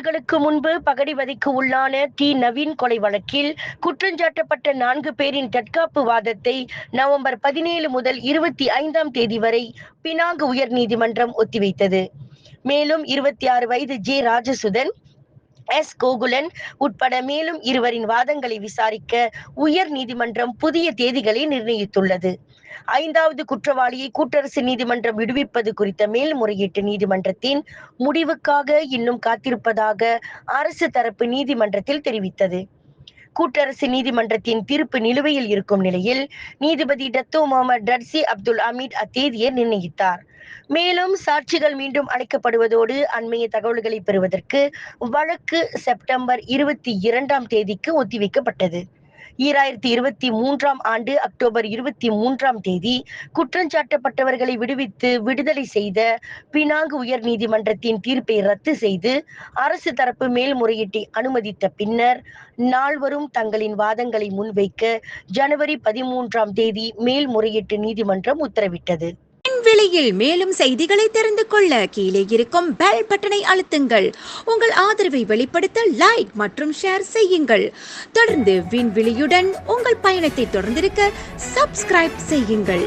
ஆண்டுகளுக்கு முன்பு பகடிவதைக்கு உள்ளான நவீன் கொலை வழக்கில் குற்றஞ்சாட்டப்பட்ட 4 பேரின் தற்காப்பு வாதத்தை நவம்பர் 17 முதல் 25ஆம் தேதி வரை பினாங்கு உயர் நீதிமன்றம் ஒத்திவைத்தது. மேலும் 26 வயது ராஜசுதன், கோகுலன் உட்பட மேலும் 2 வாதங்களை விசாரிக்க உயர் நீதிமன்றம் புதிய தேதிகளை நிர்ணயித்துள்ளது. 5வது குற்றவாளியை கூட்டரசு நீதிமன்றம் விடுவிப்பது குறித்த மேல்முறையீட்டு நீதிமன்றத்தின் முடிவுக்காக இன்னும் காத்திருப்பதாக அரசு தரப்பு நீதிமன்றத்தில் தெரிவித்தது. கூட்டரசு நீதிமன்றத்தின் தீர்ப்பு நிலுவையில் இருக்கும் நிலையில் நீதிபதி டத்தோ முகமது டர்சி அப்துல் அமீட் அத்தேதியை நிர்ணயித்தார். மேலும் சாட்சிகள் மீண்டும் அழைக்கப்படுவதோடு அண்மைய தகவல்களை பெறுவதற்கு வழக்கு செப்டம்பர் 22ஆம் தேதிக்கு ஒத்திவைக்கப்பட்டது. 2023ஆம் ஆண்டு அக்டோபர் 23ஆம் தேதி குற்றஞ்சாட்டப்பட்டவர்களை விடுவித்து விடுதலை செய்த பினாங்கு உயர் நீதிமன்றத்தின் தீர்ப்பை ரத்து செய்து அரசு தரப்பு மேல்முறையீட்டை அனுமதித்த பின்னர் நால்வரும் தங்களின் வாதங்களை முன்வைக்க ஜனவரி 13ஆம் தேதி மேல்முறையீட்டு நீதிமன்றம் உத்தரவிட்டது. விண்வெளியில் மேலும் செய்திகளை தெரிந்து கொள்ள கீழே இருக்கும் பெல் பட்டனை அழுத்துங்கள். உங்கள் ஆதரவை வெளிப்படுத்த லைக் மற்றும் ஷேர் செய்யுங்கள். தொடர்ந்து விண்வெளியுடன் உங்கள் பயணத்தை தொடர்ந்திருக்க சப்ஸ்கிரைப் செய்யுங்கள்.